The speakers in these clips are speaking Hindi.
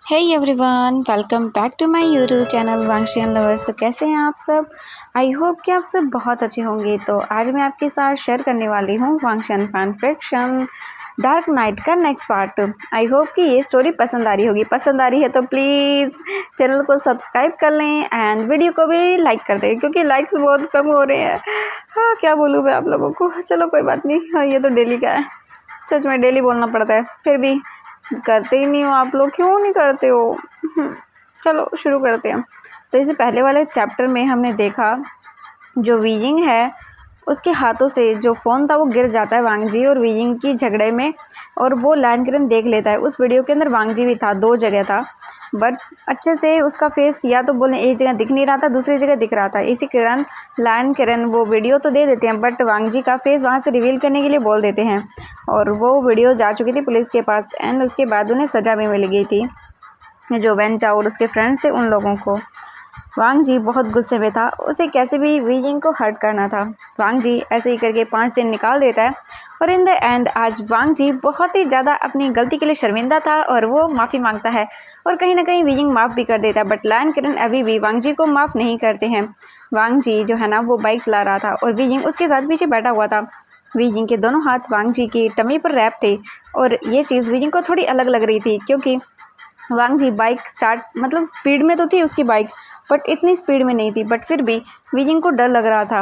Hey everyone, welcome back to my YouTube channel Wangxian lovers. तो कैसे हैं आप सब? आई होप कि आप सब बहुत अच्छे होंगे। तो आज मैं आपके साथ शेयर करने वाली हूँ वांगशियन फैन फिक्शन डार्क नाइट का नेक्स्ट पार्ट। आई होप कि ये स्टोरी पसंद आ रही होगी। पसंद आ रही है तो प्लीज़ चैनल को सब्सक्राइब कर लें एंड वीडियो को भी लाइक कर दें, क्योंकि लाइक्स बहुत कम हो रहे हैं। हाँ, क्या बोलूँ मैं आप लोगों को। चलो कोई बात नहीं, हाँ ये तो डेली का है, सच में डेली बोलना पड़ता है। फिर भी करते ही नहीं हो आप लोग, क्यों नहीं करते हो? चलो शुरू करते हैं। तो इससे पहले वाले चैप्टर में हमने देखा जो वीजिंग है उसके हाथों से जो फ़ोन था वो गिर जाता है वांगजी और वीजिंग की झगड़े में, और वो लैनकिरन देख लेता है। उस वीडियो के अंदर वांगजी भी था, दो जगह था, बट अच्छे से उसका फेस या तो बोले एक जगह दिख नहीं रहा था, दूसरी जगह दिख रहा था। इसी कारण लैनकिरन वो वीडियो तो दे देते हैं, बट वांगजी का फेस वहाँ से रिवील करने के लिए बोल देते हैं। और वो वीडियो जा चुकी थी पुलिस के पास एंड उसके बाद उन्हें सज़ा भी मिल गई थी, जो वेंटा और उसके फ्रेंड्स थे उन लोगों को। वांगजी बहुत गुस्से में था, उसे कैसे भी वीजिंग को हर्ट करना था। वांगजी ऐसे ही करके 5 दिन निकाल देता है और इन द एंड आज वांगजी बहुत ही ज़्यादा अपनी गलती के लिए शर्मिंदा था और वो माफ़ी मांगता है और कहीं ना कहीं वीजिंग माफ़ भी कर देता है। बट लैनकिरन अभी भी वांगजी को माफ़ नहीं करते हैं। वांगजी जो है ना वो बाइक चला रहा था और वीजिंग उसके साथ पीछे बैठा हुआ था। वीजिंग के दोनों हाथ वांगजी की टमी पर रैप थे और ये चीज़ वीजिंग को थोड़ी अलग लग रही थी, क्योंकि वांगजी बाइक स्टार्ट मतलब स्पीड में तो थी उसकी बाइक, बट इतनी स्पीड में नहीं थी। बट फिर भी वीजिंग को डर लग रहा था।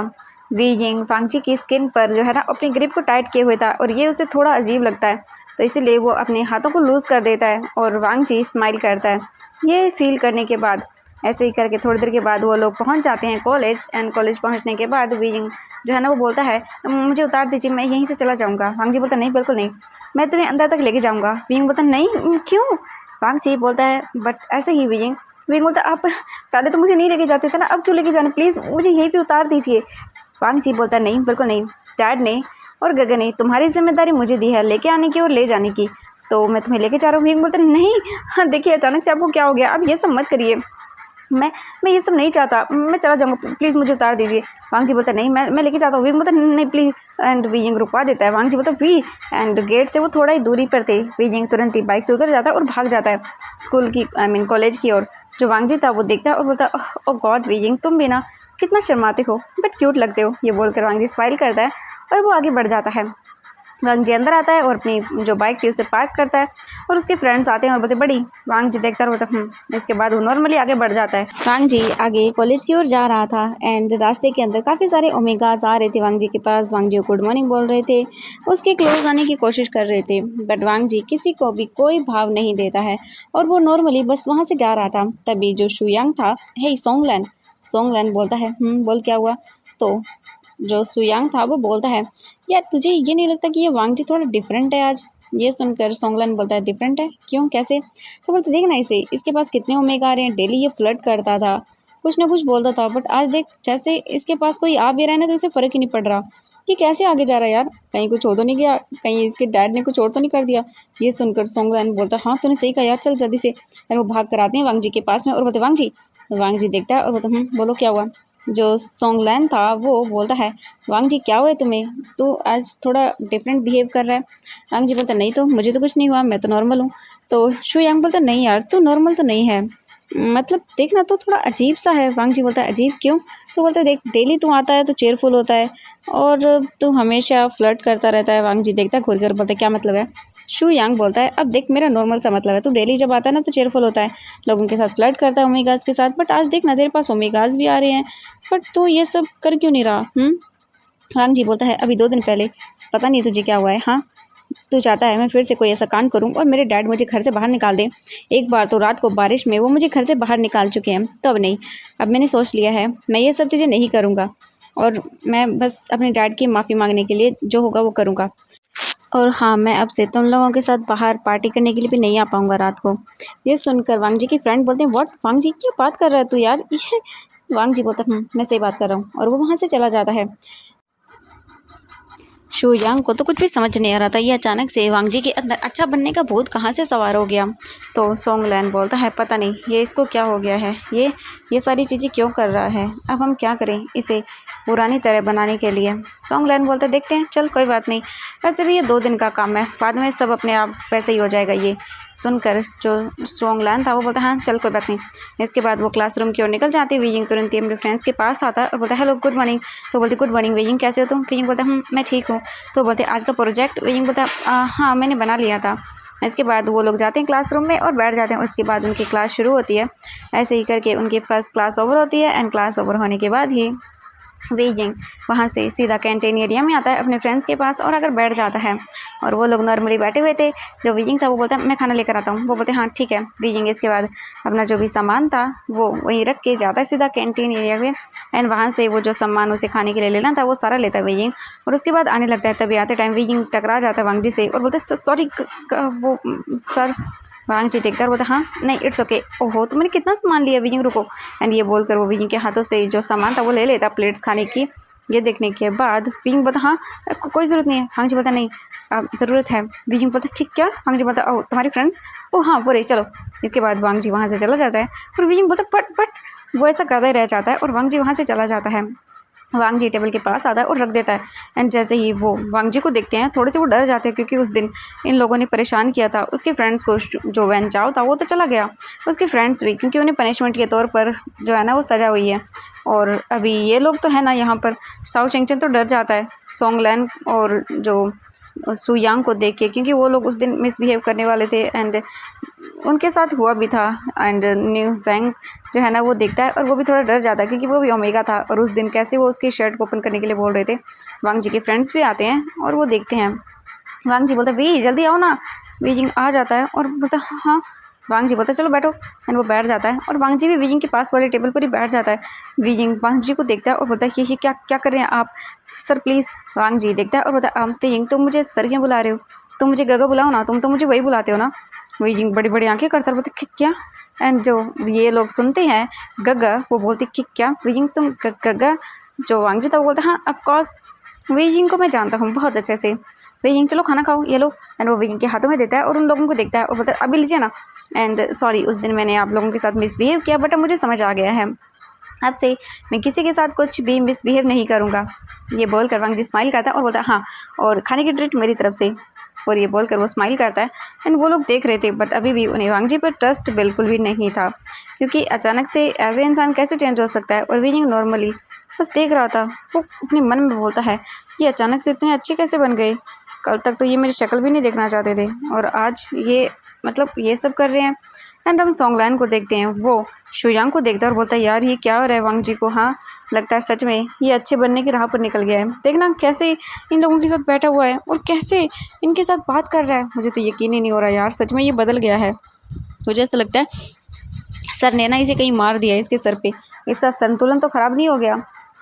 वीजिंग वांगजी की स्किन पर जो है ना अपनी ग्रिप को टाइट किए हुए था और ये उसे थोड़ा अजीब लगता है, तो इसीलिए वो अपने हाथों को लूज़ कर देता है और वांगजी स्माइल करता है। ये फील करने के बाद ऐसे ही करके थोड़ी देर के बाद वो लोग पहुंच जाते हैं कॉलेज एंड कॉलेज पहुंचने के बाद वीजिंग जो है ना वो बोलता है मुझे उतार दीजिए, मैं यहीं से चला जाऊँगा। वांगजी बोलता नहीं बिल्कुल नहीं, मैं तुम्हें अंदर तक लेके जाऊँगा। वीजिंग बोलता नहीं क्यों? वांगजी बोलता है बट ऐसे ही वीजिंग बोलता आप पहले तो मुझे नहीं लेके जाते थे ना, अब क्यों लेके जाने, प्लीज़ मुझे यहीं पे उतार दीजिए। वांगजी बोलता नहीं बिल्कुल नहीं, डैड ने और गगन ने तुम्हारी जिम्मेदारी मुझे दी है लेके आने की और ले जाने की, तो मैं तुम्हें लेके जा रहा हूँ। वीजिंग बोलता नहीं, हाँ देखिए अचानक से आपको क्या हो गया, अब ये सब मत करिए, मैं ये सब नहीं चाहता, मैं चला जाऊँगा, प्लीज़ मुझे उतार दीजिए। वांगजी बोलता नहीं मैं लेके जाता हूँ। वीजिंग बोलता नहीं प्लीज़, एंड वीजिंग रुकवा देता है। वांगजी बोलता वी, एंड गेट से वो थोड़ा ही दूरी पर थे। वीजिंग तुरंत ही बाइक से उतर जाता है और भाग जाता है स्कूल की कॉलेज की ओर। जो वांगजी था वो देखता है और बोलता है ओ गॉड वीजिंग तुम भी ना कितना शर्माते हो बट क्यूट लगते हो। ये बोलकर वांगजी स्माइल करता है और वो आगे बढ़ जाता है। वांगजी अंदर आता है और अपनी जो बाइक थी उसे पार्क करता है और उसके फ्रेंड्स आते हैं और बोलते बड़ी। वांगजी देखता रहता है इसके बाद वो नॉर्मली आगे बढ़ जाता है। वांगजी आगे कॉलेज की ओर जा रहा था एंड रास्ते के अंदर काफ़ी सारे ओमेगाज आ रहे थे वांगजी के पास। वांगजी को गुड मॉर्निंग बोल रहे थे, उसके क्लोज आने की कोशिश कर रहे थे, बट वांगजी किसी को भी कोई भाव नहीं देता है और वो नॉर्मली बस वहाँ से जा रहा था। तभी जो शुयांग था, हे सोंगलैन बोलता है बोल क्या हुआ? तो जो सुयांग था वो बोलता है यार तुझे ये नहीं लगता कि ये वांगजी थोड़ा डिफरेंट है आज? ये सुनकर सोंगलन बोलता है डिफरेंट है क्यों, कैसे? तो बोलते देख ना इसे, इसके पास कितने ओमेगा आ रहे हैं, डेली ये फ्लर्ट करता था, कुछ ना कुछ बोलता था, बट आज देख जैसे इसके पास कोई आ भी रहा है ना तो इसे फ़र्क ही नहीं पड़ रहा कि कैसे आगे जा रहा है यार, कहीं कुछ हो तो नहीं गया, कहीं इसके डैड ने कुछ और तो नहीं कर दिया। ये सुनकर सोंगलन बोलता हाँ तूने सही कहा यार, चल जल्दी से। और वो भाग कर आते हैं वांगजी के पास में और बोलते वांगजी देखता है और बोलता बोलो क्या हुआ? जो सोंगलैन था वो बोलता है वांगजी क्या हुआ है तुम्हें, तू आज थोड़ा डिफरेंट बिहेव कर रहा है। वांगजी बोलता नहीं तो मुझे तो कुछ नहीं हुआ, मैं तो नॉर्मल हूँ। तो शुयांग बोलता नहीं यार तू नॉर्मल तो नहीं है, मतलब देखना तो थोड़ा अजीब सा है। वांगजी बोलता है अजीब क्यों? तो बोलता है देख डेली तू आता है तो चेयरफुल होता है और तू हमेशा फ्लर्ट करता रहता है। वांगजी देखता है घूर कर, बोलता है क्या मतलब है? शुयांग बोलता है अब देख मेरा नॉर्मल सा मतलब है, तू डेली जब आता है ना तो चेयरफुल होता है, लोगों के साथ फ्लर्ट करता है ओमेगास के साथ, बट आज देख ना तेरे पास ओमेगास भी आ रहे हैं, बट तू ये सब कर क्यों नहीं रहा? वांगजी बोलता है अभी 2 दिन पहले पता नहीं तुझे क्या हुआ है। हाँ तू चाहता है मैं फिर से कोई ऐसा कांड करूं और मेरे डैड मुझे घर से बाहर निकाल दें। एक बार तो रात को बारिश में वो मुझे घर से बाहर निकाल चुके हैं, तो अब नहीं, अब मैंने सोच लिया है मैं ये सब चीज़ें नहीं करूँगा और मैं बस अपने डैड की माफ़ी मांगने के लिए जो होगा वो करूँगा। और हाँ मैं अब से तुम लोगों के साथ बाहर पार्टी करने के लिए भी नहीं आ पाऊँगा रात को। ये सुनकर वांगजी की फ्रेंड बोलते हैं व्हाट वांगजी क्या बात कर रहा है तू यार? ये वांगजी बोलता मैं सही बात कर रहा हूँ और वो वहाँ से चला जाता है। शुयांग को तो कुछ भी समझ नहीं आ रहा था, ये अचानक से वांगजी के अंदर अच्छा बनने का भूत कहाँ से सवार हो गया। तो सोंगलैन बोलता है पता नहीं ये इसको क्या हो गया है, ये सारी चीज़ें क्यों कर रहा है, अब हम क्या करें इसे? पुरानी तरह बनाने के लिए। सॉन्गलैन बोलता देखते हैं, चल कोई बात नहीं, वैसे भी ये 2 दिन का काम है, बाद में सब अपने आप वैसे ही हो जाएगा। ये सुनकर जो सॉन्गलैन था वो बोलता हाँ चल कोई बात नहीं। इसके बाद वो क्लासरूम की ओर निकल जाती है। वीजिंग तुरंत ही अपने फ्रेंड्स के पास आता है और बोलता है हेलो गुड मॉर्निंग। तो बोलती गुड मॉर्निंग वीजिंग, कैसे हो तुम? वीजिंग बोलता मैं ठीक हूँ। तो बोलते आज का प्रोजेक्ट? वीजिंग बोलता हाँ मैंने बना लिया था। इसके बाद वो लोग जाते हैं क्लासरूम में और बैठ जाते हैं। उसके बाद उनकी क्लास शुरू होती है। ऐसे ही करके उनकी फर्स्ट क्लास ओवर होती है एंड क्लास ओवर होने के बाद ही वीजिंग वहाँ से सीधा कैंटीन एरिया में आता है अपने फ्रेंड्स के पास और आकर बैठ जाता है। और वो लोग नॉर्मली बैठे हुए थे। जो वीजिंग था वो बोलता है मैं खाना लेकर आता हूँ। वो बोलते हाँ ठीक है। वीजिंग इसके बाद अपना जो भी सामान था वो वहीं रख के जाता है सीधा कैंटीन एरिया में एंड वहाँ से वो जो सामान उसे खाने के लिए लेना था वो सारा लेता है वीजिंग। और उसके बाद आने लगता है। तभी आते टाइम वीजिंग टकरा जाता है वांगजी से और बोलते सॉरी वो सर। वांगजी देखता है और बोलता हाँ नहीं इट्स ओके। ओहो तो मैंने कितना सामान लिया वीजिंग, रुको। एंड ये बोलकर वो वीजिंग के हाथों से जो सामान था वो ले लेता प्लेट्स खाने की। ये देखने के बाद वीजिंग बोलता हाँ कोई ज़रूरत नहीं है। वांगजी बोलता नहीं ज़रूरत है। वीजिंग बोलता ठीक क्या? वांगजी बोलता ओह तुम्हारी फ्रेंड्स? ओह हाँ वो रे चलो। इसके बाद वांगजी वहाँ से चला जाता है और वीजिंग बोलता बट वो ऐसा करता ही रह जाता है और वांगजी वहाँ से चला जाता है। वांगजी टेबल के पास आता है और रख देता है। एंड जैसे ही वो वांगजी को देखते हैं थोड़े से वो डर जाते हैं क्योंकि उस दिन इन लोगों ने परेशान किया था उसके फ्रेंड्स को। जो वैन चाओ था वो तो चला गया, उसके फ्रेंड्स भी, क्योंकि उन्हें पनिशमेंट के तौर पर जो है ना वो सज़ा हुई है। और अभी ये लोग तो है ना यहाँ पर साओ चेंगचन तो डर जाता है सॉन्गलैन और जो सुयांग को देख के, क्योंकि वो लोग उस दिन मिसबिहेव करने वाले थे एंड उनके साथ हुआ भी था। एंड न्यू जैंग जो है ना वो देखता है और वो भी थोड़ा डर जाता है क्योंकि वो भी ओमेगा था और उस दिन कैसे वो उसकी शर्ट को ओपन करने के लिए बोल रहे थे। वांगजी के फ्रेंड्स भी आते हैं और वो देखते हैं। वांगजी बोलता है वी जल्दी आओ ना। वीजिंग आ जाता है और बोलता है हाँ। वांगजी बोलता है चलो बैठो एंड वो बैठ जाता है और वांगजी भी वीजिंग के पास वाले टेबल पर ही बैठ जाता है। वीजिंग वांगजी को देखता है और बोलता है ये क्या क्या कर रहे हैं आप सर प्लीज़। वांगजी देखता है और बोलता है वीजिंग तुम मुझे सर क्यों बुला रहे हो? तुम मुझे गगा बुलाओ ना, तुम तो मुझे वही बुलाते हो ना। वीजिंग बड़ी बड़ी आंखें करता है, बोलते क्या? एंड जो ये लोग सुनते हैं गगा वो बोलते कि क्या वीजिंग तुम गगा? जो वांगजी था वो बोलता हाँ ऑफ कोर्स वीजिंग को मैं जानता हूँ बहुत अच्छे से। वीजिंग चलो खाना खाओ ये लो। एंड वो वीजिंग के हाथों में देता है और उन लोगों को देखता है और बोलता है अभी लीजिए ना। एंड सॉरी उस दिन मैंने आप लोगों के साथ मिसबिहेव किया बट अब मुझे समझ आ गया है, अब से मैं किसी के साथ कुछ भी मिसबिहेव नहीं करूँगा। ये बोलकर वांगजी स्माइल करता है और बोलता है हाँ और खाने की ट्रीट मेरी तरफ से। और ये बोलकर वो स्माइल करता है। एंड वो लोग देख रहे थे बट अभी भी उन्हें वांगजी पर ट्रस्ट बिल्कुल भी नहीं था क्योंकि अचानक से ऐसे इंसान कैसे चेंज हो सकता है। और वीजिंग नॉर्मली बस देख रहा था। वो अपने मन में बोलता है ये अचानक से इतने अच्छे कैसे बन गए? कल तक तो ये मेरी शक्ल भी नहीं देखना चाहते थे और आज ये मतलब ये सब कर रहे हैं। एंड हम सॉन्गलैन को देखते हैं, वो शुयांग को देखता है और बोलता है यार ये क्या हो रहा है वांगजी को? हाँ लगता है सच में ये अच्छे बनने की राह पर निकल गया है। देखना कैसे इन लोगों के साथ बैठा हुआ है और कैसे इनके साथ बात कर रहा है। मुझे तो यकीन ही नहीं हो रहा यार, सच में ये बदल गया है। मुझे ऐसा लगता है सर ने ना इसे कहीं मार दिया, इसके सर पे इसका संतुलन तो ख़राब नहीं हो गया।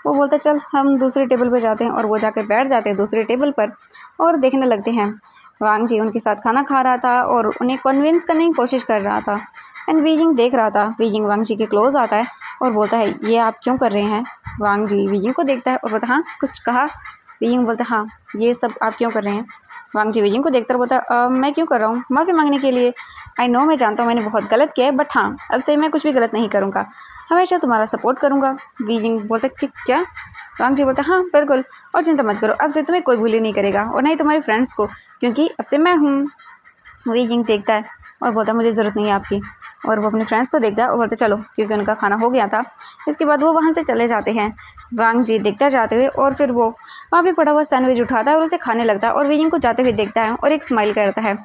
वो बोलता चल हम दूसरे टेबल पर जाते हैं और वो जाकर बैठ जाते हैं दूसरे टेबल पर और देखने लगते हैं। वांगजी उनके साथ खाना खा रहा था और उन्हें कन्विंस करने की कोशिश कर रहा था। एंड वीजिंग देख रहा था। वीजिंग वांगजी के क्लोज आता है और बोलता है ये आप क्यों कर रहे हैं? वांगजी वीजिंग को देखता है और बोलता हाँ कुछ कहा? वीजिंग बोलता हाँ ये सब आप क्यों कर रहे हैं? वांगजी वीजिंग को देखता बोलता मैं क्यों कर रहा हूँ? माफ़ी मांगने के लिए। आई नो मैं जानता हूँ मैंने बहुत गलत किया है बट हाँ अब से मैं कुछ भी गलत नहीं करूँगा, हमेशा तुम्हारा सपोर्ट करूँगा। वीजिंग बोलता क्या? वांगजी बोलता हाँ बिल्कुल, और चिंता मत करो अब से तुम्हें कोई बुली नहीं करेगा और नहीं तुम्हारे फ्रेंड्स को, क्योंकि अब से मैं हूँ। वीजिंग देखता है और बोलता मुझे ज़रूरत नहीं है आपकी। और वो अपने फ्रेंड्स को देखता है और बोलते चलो, क्योंकि उनका खाना हो गया था। इसके बाद वो वहाँ से चले जाते हैं। वांगजी देखता जाते हुए और फिर वो वहाँ पे पड़ा हुआ सैंडविच उठाता है और उसे खाने लगता है और वीजिंग को जाते हुए देखता है और एक स्माइल करता है।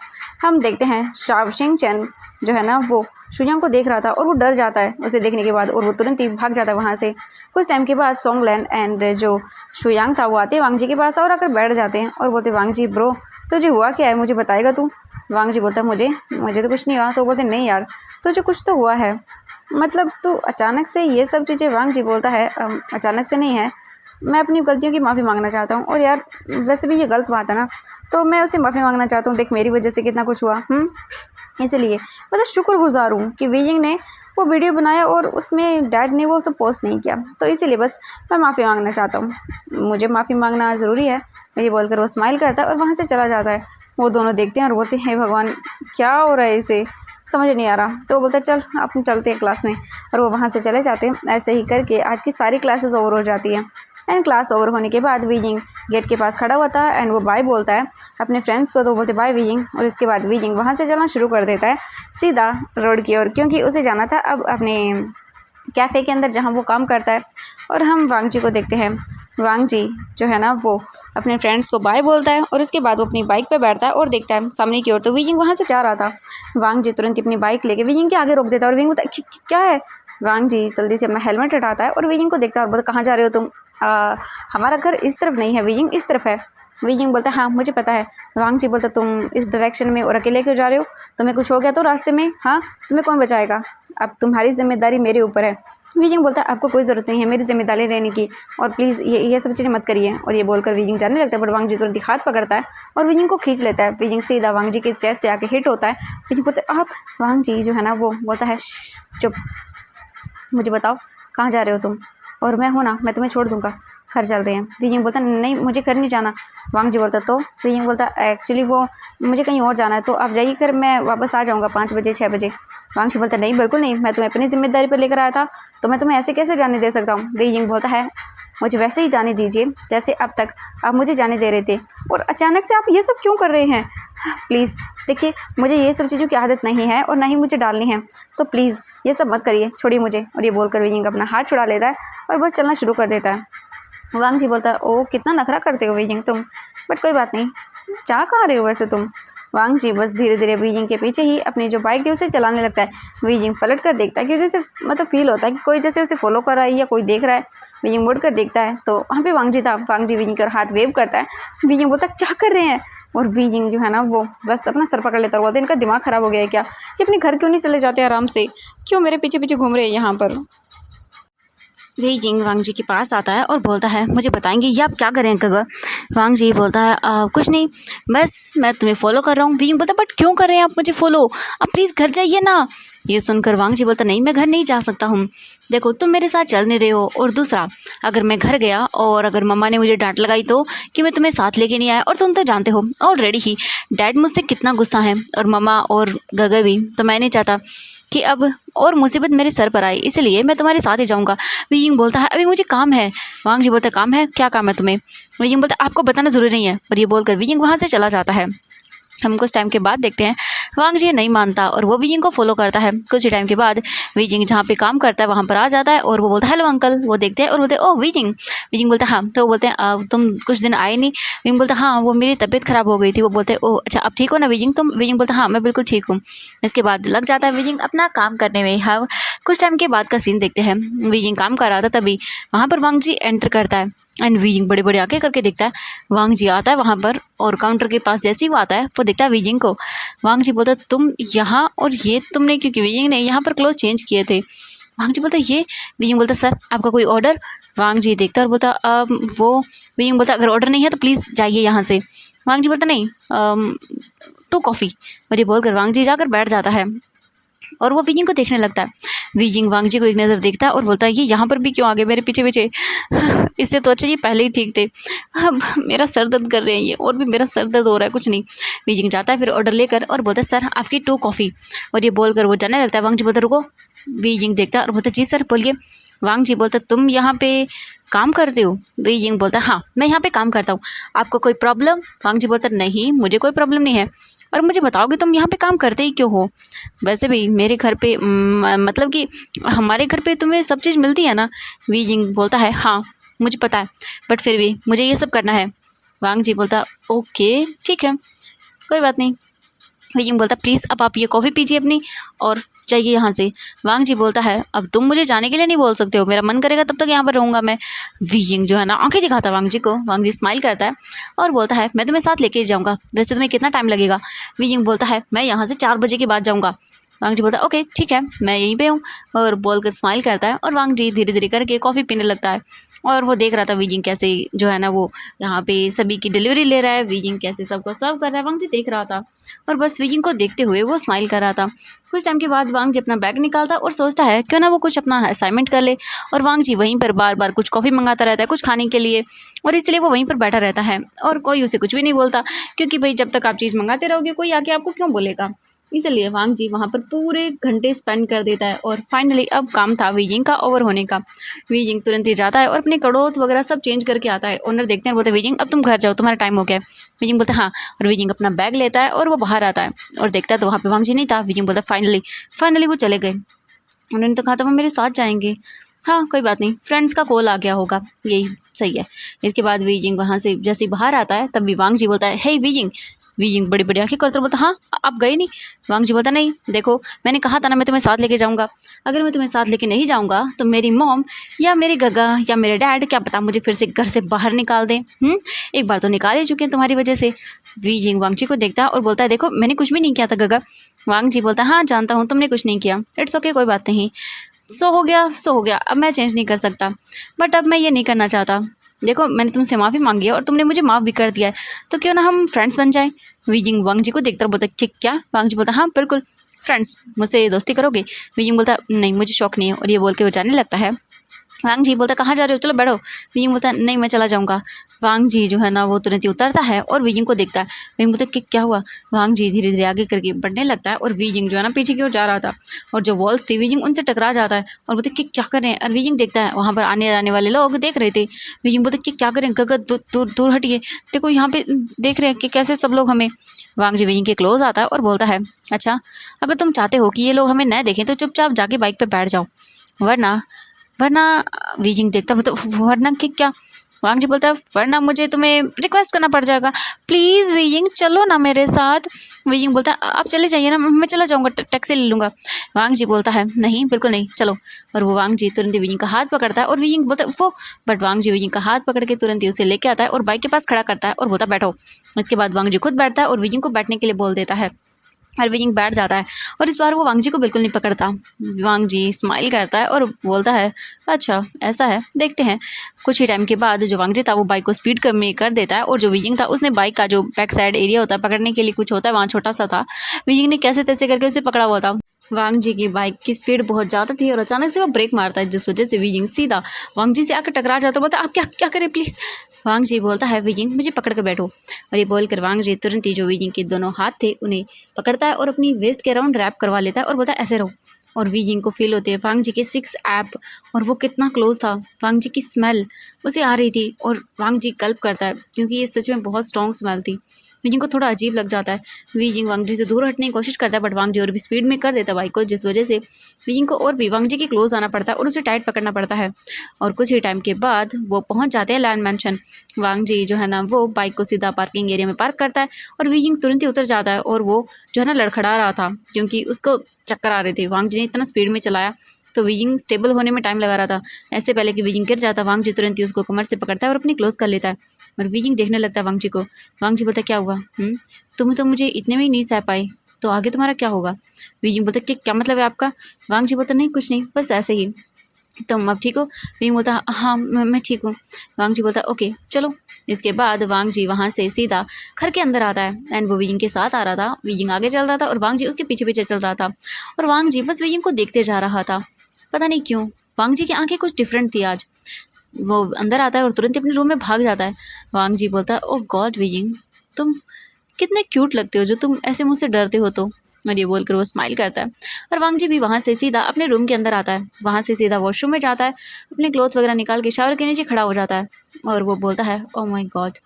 हम देखते हैं शाओ चिंगचन जो है ना वो शुयांग को देख रहा था और वो डर जाता है उसे देखने के बाद और वो तुरंत ही भाग जाता है वहाँ से। कुछ टाइम के बाद सॉन्गलैन एंड जो शुयांग था वो आते हैं वांगजी के पास और आकर बैठ जाते हैं और बोलते वांगजी ब्रो तुझे हुआ क्या है, मुझे बताएगा तू? वांगजी बोलता मुझे तो कुछ नहीं हुआ। तो बोलते नहीं यार तुझे कुछ तो हुआ है, मतलब तू अचानक से ये सब चीज़ें। वांगजी बोलता है अचानक से नहीं है, मैं अपनी गलतियों की माफ़ी मांगना चाहता हूँ। और यार वैसे भी ये गलत बात है ना, तो मैं उससे माफ़ी मांगना चाहता हूँ। देख मेरी वजह से कितना कुछ हुआ, इसलिए मैं तो शुक्रगुजार हूँ कि वीजिंग ने वो वीडियो बनाया और उसमें डैड ने वो सब पोस्ट नहीं किया, तो इसीलिए बस मैं माफ़ी मांगना चाहता हूँ, मुझे माफ़ी मांगना ज़रूरी है। ये बोलकर वो स्माइल करता है और वहाँ से चला जाता है। वो दोनों देखते हैं और बोलते हैं भगवान क्या हो रहा है इसे, समझ नहीं आ रहा। तो वो बोलता है चल अपन चलते हैं क्लास में, और वो वहाँ से चले जाते हैं। ऐसे ही करके आज की सारी क्लासेस ओवर हो जाती हैं एंड क्लास ओवर होने के बाद वीजिंग गेट के पास खड़ा हुआ था एंड वो बाय बोलता है अपने फ्रेंड्स को, तो बोलते बाय वीजिंग। और इसके बाद वीजिंग वहाँ से चलना शुरू कर देता है सीधा रोड की ओर, क्योंकि उसे जाना था अब अपने कैफ़े के अंदर जहाँ वो काम करता है। और हम वांग जी को देखते हैं। वांग जी जो है ना वो अपने फ्रेंड्स को बाय बोलता है और इसके बाद वो अपनी बाइक पे बैठता है और देखता है सामने की ओर, तो वीजिंग वहाँ से जा रहा था। वांग जी तुरंत अपनी बाइक लेके वीजिंग के आगे रोक देता है और वीजिंग बोलता है क्या है। वांग जी जल्दी से अपना हेलमेट हटाता है और वीजिंग को देखता है और बोलता कहाँ जा रहे हो तुम। हमारा घर इस तरफ नहीं है वीजिंग, इस तरफ है। वीजिंग बोलता है हाँ मुझे पता है। वांग जी बोलता तुम इस डायरेक्शन में और अकेले क्यों जा रहे हो, तुम्हें कुछ हो गया तो रास्ते में, हाँ तुम्हें कौन बचाएगा, अब तुम्हारी जिम्मेदारी मेरे ऊपर है। वीजिंग बोलता है आपको कोई ज़रूरत नहीं है मेरी जिम्मेदारी रहने की, और प्लीज़ ये सब चीज़ें मत करिए। और ये बोलकर वीजिंग जाने लगता है, बट वांग जी तुरंत हाथ पकड़ता है और वीजिंग को खींच लेता है। वीजिंग सीधा वांग जी के चेस्ट से आके हिट होता है। वीजिंग बोलता है आप। वांग जी जो है ना वो बोलता है चुप, मुझे बताओ कहाँ जा रहे हो तुम, और मैं हूँ ना मैं तुम्हें छोड़ दूँगा, घर चल रहे हैं। वीजिंग बोलता नहीं मुझे घर नहीं जाना। वांग जी बोलता तो वीजिंग बोलता एक्चुअली वो मुझे कहीं और जाना है, तो आप जाइए कर मैं वापस आ जाऊँगा 5 बजे 6 बजे। वांग जी बोलता नहीं बिल्कुल नहीं, मैं तुम्हें अपनी जिम्मेदारी पर लेकर आया था, तो मैं तुम्हें ऐसे कैसे जाने दे सकता हूँ। वीजिंग बोलता है मुझे वैसे ही जाने दीजिए जैसे अब तक आप मुझे जाने दे रहे थे, और अचानक से आप ये सब क्यों कर रहे हैं। प्लीज़ देखिए मुझे ये सब चीज़ों की आदत नहीं है और ना ही मुझे डालनी है, तो प्लीज़ ये सब मत करिए, छोड़िए मुझे। और ये बोलकर वीजिंग अपना हाथ छुड़ा लेता है और बस चलना शुरू कर देता है। वांग जी बोलता है ओ कितना नखरा करते हो वीजिंग तुम, बट कोई बात नहीं, जा कहाँ रहे हो वैसे तुम। वांग जी बस धीरे धीरे वीजिंग के पीछे ही अपनी जो बाइक थी उसे चलाने लगता है। वीजिंग पलट कर देखता है क्योंकि उसे मतलब फील होता है कि कोई जैसे उसे फॉलो कर रहा है या कोई देख रहा है। वीजिंग मुड़ कर देखता है तो वहाँ पे वांग जी था। वांग जी वीजिंग के हाथ वेव करता है। वीजिंग बोलता है क्या कर रहे हैं, और वीजिंग जो है ना वो बस अपना सर पकड़ लेता है, बोलते इनका दिमाग ख़राब हो गया है क्या, ये अपने घर क्यों नहीं चले जाते आराम से, क्यों मेरे पीछे पीछे घूम रहे हैं यहाँ पर। वीजिंग वांग जी के पास आता है और बोलता है मुझे बताएंगे ये आप क्या करें कगर। वांग जी बोलता है कुछ नहीं, बस मैं तुम्हें फॉलो कर रहा हूँ। वीजिंग बोलता बट क्यों कर रहे हैं आप मुझे फॉलो, आप प्लीज़ घर जाइए ना। ये सुनकर वांग जी बोलता नहीं मैं घर नहीं जा सकता हूँ, देखो तुम मेरे साथ चल नहीं रहे हो, और दूसरा अगर मैं घर गया और अगर मम्मा ने मुझे डांट लगाई तो कि मैं तुम्हें साथ लेके नहीं आया, और तुम तो जानते हो ऑलरेडी ही डैड मुझसे कितना गुस्सा है और मम्मा और गगर भी, तो मैं नहीं चाहता कि अब और मुसीबत मेरे सर पर आई, इसलिए मैं तुम्हारे साथ ही जाऊँगा। वीजिंग बोलता है अभी मुझे काम है। वांग जी बोलता है काम है, क्या काम है तुम्हें। वीजिंग बोलता है आपको बताना ज़रूरी नहीं है, और ये बोलकर वीजिंग वहाँ से चला जाता है। हम कुछ टाइम के बाद देखते हैं वांग जी नहीं मानता और वो वीजिंग को फॉलो करता है। कुछ ही टाइम के बाद वीजिंग जहाँ पे काम करता है वहाँ पर आ जाता है और वो बोलता है हेलो अंकल। वो देखते हैं और बोलते हैं ओह वीजिंग। वीजिंग बोलता है हाँ, तो वो बोलते हैं तुम कुछ दिन आए नहीं। वीजिंग बोलता है हाँ वो मेरी तबीयत ख़राब हो गई थी। वो बोलते हैं ओह अच्छा अब ठीक हो ना वीजिंग तुम। वीजिंग बोलता है हाँ मैं बिल्कुल ठीक हूँ। इसके बाद लग जाता है वीजिंग अपना काम करने में। हाँ कुछ टाइम के बाद का सीन देखते हैं। वीजिंग काम कर रहा था तभी वहाँ पर वांग जी एंटर करता है एंड वीजिंग बड़े बड़े आंखें करके देखता है। वांग जी आता है वहाँ पर और काउंटर के पास जैसे ही वो आता है वो देखता है वीजिंग को। वांग जी बोलता है तुम यहाँ, और ये तुमने, क्योंकि वीजिंग ने यहाँ पर क्लोथ चेंज किए थे। वांग जी बोलता है ये। वीजिंग बोलता सर आपका कोई ऑर्डर। वांग जी देखता है और बोलता वो। वीजिंग बोलता अगर ऑर्डर नहीं है तो प्लीज़ जाइए यहाँ से। वांग जी बोलता नहीं 2 कॉफ़ी। और ये बोलकर वांग जी जाकर बैठ जाता है और वो वीजिंग को देखने लगता है। वीजिंग वांग जी को एक नज़र देखता है और बोलता है ये यहाँ पर भी क्यों आ गए मेरे पीछे पीछे, इससे तो अच्छा ये पहले ही ठीक थे, अब मेरा सर दर्द कर रहे हैं ये, और भी मेरा सर दर्द हो रहा है कुछ नहीं। वीजिंग जाता है फिर ऑर्डर लेकर और बोलता है सर आपकी 2 कॉफ़ी। और ये बोलकर वो जाने लगता है। वांग जी बोलता रुको। वीजिंग देखता है और बोलता जी सर बोलिए। वांग जी बोलता तुम यहाँ पे काम करते हो। वीजिंग बोलता हाँ मैं यहाँ पे काम करता हूँ, आपको कोई प्रॉब्लम। वांग जी बोलता नहीं मुझे कोई प्रॉब्लम नहीं है, और मुझे बताओगे तुम यहाँ पे काम करते ही क्यों हो। वैसे भी मेरे घर पे मतलब कि हमारे घर पे तुम्हें सब चीज़ मिलती है ना। वीजिंग बोलता है हाँ मुझे पता है, बट फिर भी मुझे ये सब करना है। वांग जी बोलता ओके ठीक है कोई बात नहीं। वीजिंग बोलता प्लीज़ अब आप ये कॉफ़ी पीजिए अपनी और जाइए यहाँ से। वांग जी बोलता है अब तुम मुझे जाने के लिए नहीं बोल सकते हो, मेरा मन करेगा तब तक यहाँ पर रहूँगा मैं। वीजिंग जो है ना आंखें दिखाता है वांग जी को। वांग जी स्माइल करता है और बोलता है मैं तुम्हें साथ लेके जाऊँगा, वैसे तुम्हें कितना टाइम लगेगा। वीजिंग बोलता है मैं यहाँ से 4 बजे के बाद जाऊँगा। वांग जी बोलता है ओके ठीक है मैं यहीं पे हूँ, और बोलकर स्माइल करता है और वांग जी धीरे धीरे करके कॉफ़ी पीने लगता है। और वो देख रहा था वीजिंग कैसे जो है ना वो यहाँ पे सभी की डिलीवरी ले रहा है, वीजिंग कैसे सबको सर्व कर रहा है, वांग जी देख रहा था और बस वीजिंग को देखते हुए वो स्माइल कर रहा था। कुछ टाइम के बाद वांग जी अपना बैग निकालता और सोचता है क्यों ना वो कुछ अपना असाइनमेंट कर ले, और वांग जी वहीं पर बार बार कुछ कॉफ़ी मंगाता रहता है कुछ खाने के लिए, और इसलिए वो वहीं पर बैठा रहता है और कोई उसे कुछ भी नहीं बोलता, क्योंकि भाई जब तक आप चीज़ मंगाते रहोगे कोई आके आपको क्यों बोलेगा। इसलिए वांग जी वहाँ पर पूरे घंटे स्पेंड कर देता है और फाइनली अब काम था वीजिंग का ओवर होने का। वीजिंग तुरंत ही जाता है और अपने क्लोथ वगैरह सब चेंज करके आता है। ओनर देखते हैं, बोलते हैं वीजिंग अब तुम घर जाओ, तुम्हारा टाइम हो गया है। वीजिंग बोलता है हाँ, और वीजिंग अपना बैग लेता है और वो बाहर आता है और देखता है तो वहाँ पे वांग जी नहीं था। वीजिंग बोलता है फाइनली वो चले गए। उन्होंने तो कहा था वो मेरे साथ जाएंगे। हाँ कोई बात नहीं, फ्रेंड्स का कॉल आ गया होगा, यही सही है। इसके बाद वीजिंग वहाँ से जैसे ही बाहर आता है तब भी वांग जी बोलता है हे वीजिंग। वीजिंग बड़ी बड़ी आंखें करते बोलता हाँ आप गए नहीं। वांग जी बोलता नहीं देखो, मैंने कहा था ना मैं तुम्हें साथ लेके जाऊंगा। अगर मैं तुम्हें साथ लेके नहीं जाऊंगा तो मेरी मॉम या मेरे गगा या मेरे डैड क्या पता मुझे फिर से घर से बाहर निकाल दें। एक बार तो निकाल ही चुके हैं तुम्हारी वजह से। वीजिंग वांग जी को देखता है और बोलता है देखो मैंने कुछ भी नहीं किया था गगा। वांग जी बोलता है हाँ जानता हूँ तुमने कुछ नहीं किया, इट्स ओके कोई बात नहीं, सो हो गया, अब मैं चेंज नहीं कर सकता, बट अब मैं ये नहीं करना चाहता। देखो मैंने तुमसे माफ़ी मांगी है और तुमने मुझे माफ़ भी कर दिया है, तो क्यों ना हम फ्रेंड्स बन जाएं। वीजिंग वांग जी को देखता बोलता ठीक क्या। वांग जी बोलता हाँ बिल्कुल फ्रेंड्स, मुझसे दोस्ती करोगे। वीजिंग बोलता नहीं मुझे शौक नहीं है, और ये बोल के वो जाने लगता है। वांग जी बोलता कहाँ जा रहे हो, चलो बैठो। वीजिंग बोलता नहीं मैं चला जाऊँगा। वांग जी जो है ना वो तुरंत ही उतरता है और वीजिंग को देखता है। वीजिंग बोलता कि क्या हुआ। वांग जी धीरे धीरे आगे करके बढ़ने लगता है और वीजिंग जो है ना पीछे की ओर जा रहा था, और जो वॉल्स थी वीजिंग उनसे टकरा जाता है और बोलते कि क्या कर रहे हैं। और वीजिंग देखता है वहाँ पर आने जाने वाले लोग देख रहे थे। वीजिंग बोलते कि क्या करें गगन, दूर दूर दूर हटिए, देखो यहाँ पे देख रहे हैं कि कैसे सब लोग हमें। वांग जी वीजिंग के क्लोज आता है और बोलता है अच्छा अगर तुम चाहते हो कि ये लोग हमें न देखें तो चुपचाप जाके बाइक पे बैठ जाओ, वरना वरना वीजिंग देखता मतलब वरना कि क्या। वांग जी बोलता है वरना मुझे तुम्हें रिक्वेस्ट करना पड़ जाएगा, प्लीज़ वीजिंग चलो ना मेरे साथ। वीजिंग बोलता है आप चले जाइए ना, मैं चला जाऊँगा, टैक्सी ले लूँगा। वांग जी बोलता है नहीं बिल्कुल नहीं चलो। और वो वांग जी तुरंत ही वीजिंग का हाथ पकड़ता है और वीजिंग बोलता है वो, बट वांग जी वीजिंग का हाथ पकड़ के तुरंत ही उसे लेके आता है और बाइक के पास खड़ा करता है और बोलता है बैठो। इसके बाद वांग जी खुद बैठता है और वीजिंग को बैठने के लिए बोल देता है और वीजिंग बैठ जाता है। और इस बार वो वांग जी को बिल्कुल नहीं पकड़ता। वांग जी स्माइल करता है और बोलता है अच्छा ऐसा है, देखते हैं। कुछ ही टाइम के बाद जो वांग जी था वो बाइक को स्पीड कम कर देता है, और जो वीजिंग था उसने बाइक का जो बैक साइड एरिया होता है पकड़ने के लिए कुछ होता है वहाँ छोटा सा था, वीजिंग ने कैसे तैसे करके उसे पकड़ा हुआ था। वांग जी की बाइक की स्पीड बहुत ज़्यादा थी और अचानक से वो ब्रेक मारता है, जिस वजह से वीजिंग सीधा वांग जी से आकर टकरा जाता है। बोलता है आप क्या क्या करें प्लीज़। वांग जी बोलता है वीजिंग मुझे पकड़ कर बैठो। और ये बोलकर वांग जी तुरंत ही जो वीजिंग के दोनों हाथ थे उन्हें पकड़ता है और अपनी वेस्ट के अराउंड रैप करवा लेता है और बोलता है ऐसे रहो। और वीजिंग को फील होती है वांग जी के 6 ऐप, और वो कितना क्लोज था। वांग जी की स्मेल उसे आ रही थी और वांग जी गल्प करता है क्योंकि ये सच में बहुत स्ट्रॉन्ग स्मेल थी। वीजिंग को थोड़ा अजीब लग जाता है। वीजिंग वांग जी से दूर हटने की कोशिश करता है, बट वांग जी और भी स्पीड में कर देता है बाइक को, जिस वजह से वीजिंग को और भी वांग जी के क्लोज आना पड़ता है और उसे टाइट पकड़ना पड़ता है। और कुछ ही टाइम के बाद वो पहुंच जाते हैं लैंड मैंशन। वांग जी जो है ना वो बाइक को सीधा पार्किंग एरिया में पार्क करता है और वीजिंग तुरंत ही उतर जाता है, और वो जो है ना लड़खड़ा रहा था क्योंकि उसको चक्कर आ रहे थे। वांग जी ने इतना स्पीड में चलाया तो वीजिंग स्टेबल होने में टाइम लगा रहा था। ऐसे पहले कि वीजिंग गिर जाता, वांग जी तुरंत ही उसको कमर से पकड़ता है और अपनी क्लोज कर लेता है। और वीजिंग देखने लगता है वांग जी को। वांग जी बोलता है क्या हुआ, तुम तो मुझे इतने में ही नहीं सह पाई, तो आगे तुम्हारा क्या होगा। वीजिंग बोलता है कि क्या मतलब है आपका। वांग जी बोलता नहीं कुछ नहीं, बस ऐसे ही। तुम अब ठीक हो। वीजिंग बोलता हाँ मैं ठीक हूँ। वांग जी बोलता ओके चलो। इसके बाद वांग जी वहाँ से सीधा घर के अंदर आता है एंड वो वीजिंग के साथ आ रहा था। वीजिंग आगे चल रहा था और वांग जी उसके पीछे पीछे चल रहा था, और वांग जी बस वीजिंग को देखते जा रहा था। पता नहीं क्यों वांग जी की आंखें कुछ डिफरेंट थी आज। वो अंदर आता है और तुरंत ही अपने रूम में भाग जाता है। वांग जी बोलता है ओह गॉड वीजिंग, तुम कितने क्यूट लगते हो जो तुम ऐसे मुझसे डरते हो तो। और ये बोलकर वो स्माइल करता है। और वांग जी भी वहाँ से सीधा अपने रूम के अंदर आता है, वहाँ से सीधा वॉशरूम में जाता है, अपने क्लोथ वगैरह निकाल के शावर के नीचे खड़ा हो जाता है और वो बोलता है ओह माय गॉड